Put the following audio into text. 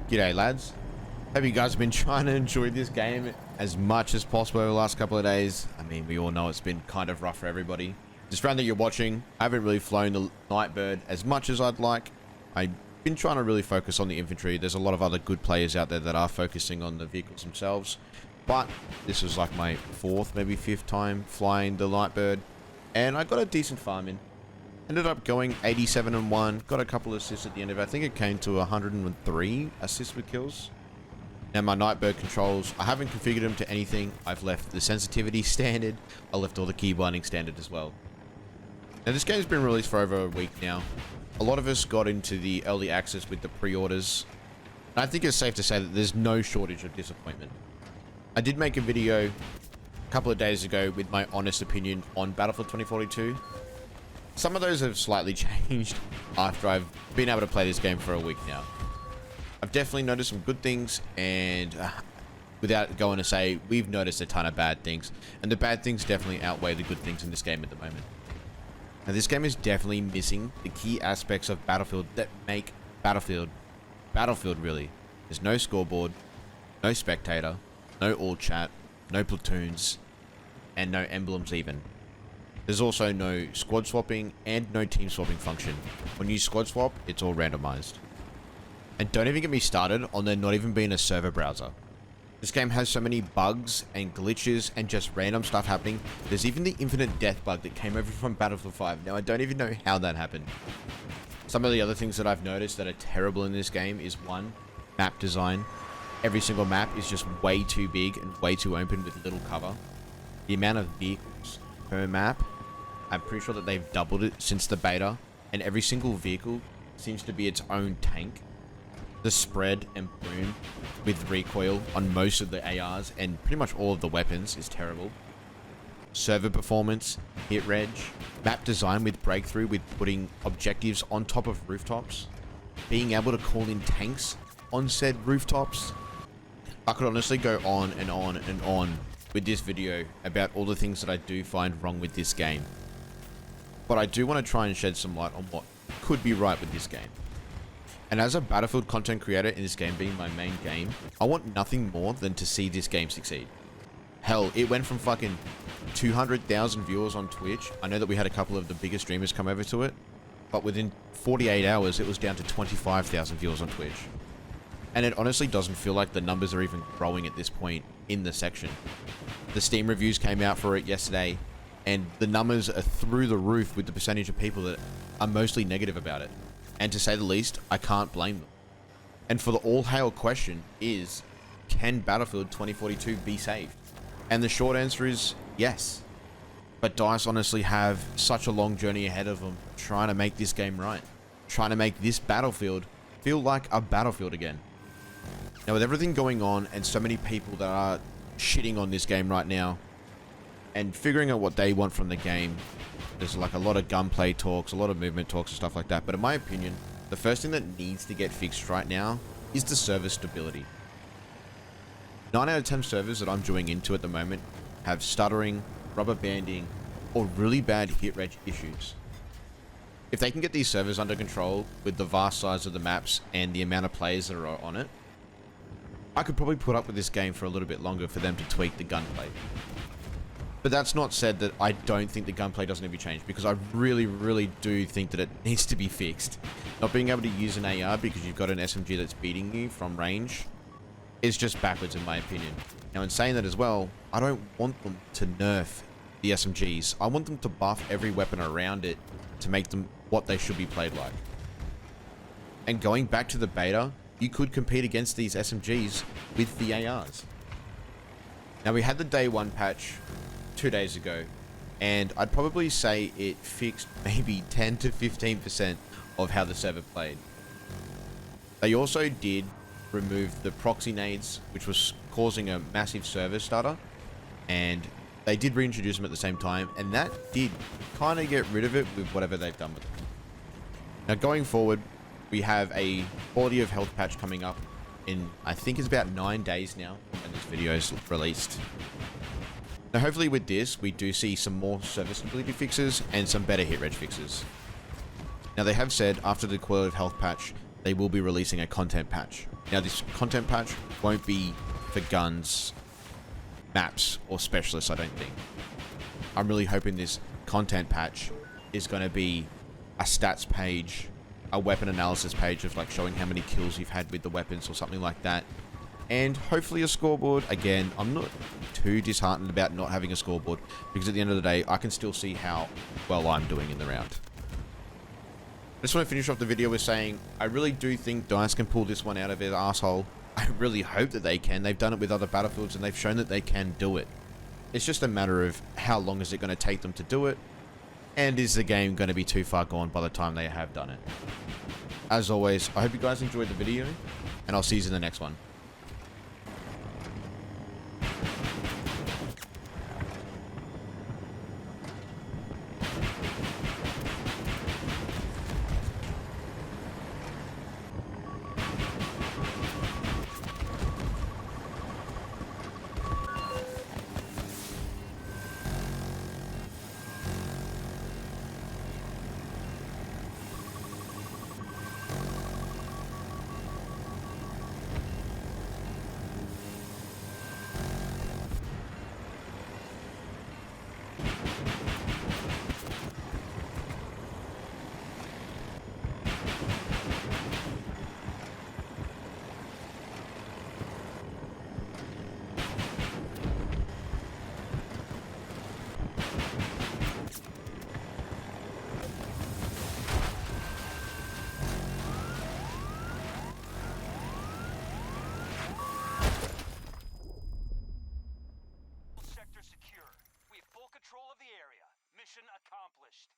G'day lads. Hope you guys have been trying to enjoy this game as much as possible over the last couple of days. I mean, we all know it's been kind of rough for everybody. This round that you're watching, I haven't really flown the Nightbird as much as I'd like. I've been trying to really focus on the infantry. There's a lot of other good players out there that are focusing on the vehicles themselves. But this was like my fourth, maybe fifth time flying the Nightbird. And I got a decent farm in. Ended up going 87-1, got a couple of assists at the end of it. I think it came to 103 assists with kills. Now my Nightbird controls, I haven't configured them to anything. I've left the sensitivity standard. I left all the key binding standard as well. Now this game's been released for over a week now. A lot of us got into the early access with the pre-orders. I think it's safe to say that there's no shortage of disappointment. I did make a video a couple of days ago with my honest opinion on Battlefield 2042. Some of those have slightly changed after I've been able to play this game for a week now. I've definitely noticed some good things, and without going to say, we've noticed a ton of bad things, and the bad things definitely outweigh the good things in this game at the moment. Now this game is definitely missing the key aspects of Battlefield that make Battlefield really. There's no scoreboard, no spectator, no all chat, no platoons, and no emblems even. There's also no squad swapping and no team swapping function. When you squad swap, it's all randomized. And don't even get me started on there not even being a server browser. This game has so many bugs and glitches and just random stuff happening. There's even the infinite death bug that came over from Battlefield 5. Now I don't even know how that happened. Some of the other things that I've noticed that are terrible in this game is one, map design. Every single map is just way too big and way too open with little cover. The amount of vehicles per map, I'm pretty sure that they've doubled it since the beta, and every single vehicle seems to be its own tank. The spread and boom with recoil on most of the ARs and pretty much all of the weapons is terrible. Server performance, hit reg, map design with breakthrough with putting objectives on top of rooftops, being able to call in tanks on said rooftops. I could honestly go on and on and on with this video about all the things that I do find wrong with this game. But I do want to try and shed some light on what could be right with this game. And as a Battlefield content creator in this game being my main game, I want nothing more than to see this game succeed. Hell, it went from fucking 200,000 viewers on Twitch. I know that we had a couple of the biggest streamers come over to it, but within 48 hours, it was down to 25,000 viewers on Twitch. And it honestly doesn't feel like the numbers are even growing at this point in the section. The Steam reviews came out for it yesterday, and the numbers are through the roof with the percentage of people that are mostly negative about it. And to say the least, I can't blame them. And for the all-hail question is, can Battlefield 2042 be saved? And the short answer is yes. But DICE honestly have such a long journey ahead of them trying to make this game right. Trying to make this Battlefield feel like a Battlefield again. Now with everything going on and so many people that are shitting on this game right now, and figuring out what they want from the game, there's like a lot of gunplay talks, a lot of movement talks and stuff like that. But in my opinion, the first thing that needs to get fixed right now is the server stability. 9 out of 10 servers that I'm joining into at the moment have stuttering, rubber banding, or really bad hit reg issues. If they can get these servers under control with the vast size of the maps and the amount of players that are on it, I could probably put up with this game for a little bit longer for them to tweak the gunplay. But that's not said that I don't think the gunplay doesn't need to be changed, because I really do think that it needs to be fixed. Not being able to use an AR because you've got an SMG that's beating you from range is just backwards in my opinion. Now in saying that as well, I don't want them to nerf the SMGs. I want them to buff every weapon around it to make them what they should be played like. And going back to the beta, you could compete against these SMGs with the ARs. Now we had the day one patch 2 days ago, and I'd probably say it fixed maybe 10 to 15% of how the server played. They also did remove the proxy nades, which was causing a massive server stutter, and they did reintroduce them at the same time, and that did kind of get rid of it with whatever they've done with it. Now going forward, we have a quality of health patch coming up in, I think it's about 9 days now when this video is released. Now hopefully with this, we do see some more serviceability fixes and some better hit reg fixes. Now they have said after the quality of health patch, they will be releasing a content patch. Now, this content patch won't be for guns, maps, or specialists, I don't think. I'm really hoping this content patch is going to be a stats page, a weapon analysis page of like showing how many kills you've had with the weapons or something like that. And hopefully a scoreboard. Again, I'm not too disheartened about not having a scoreboard because at the end of the day, I can still see how well I'm doing in the round. I just want to finish off the video with saying, I really do think DICE can pull this one out of their asshole. I really hope that they can. They've done it with other Battlefields and they've shown that they can do it. It's just a matter of how long is it going to take them to do it, and is the game going to be too far gone by the time they have done it. As always, I hope you guys enjoyed the video, and I'll see you in the next one. Sector secure. We have full control of the area. Mission accomplished.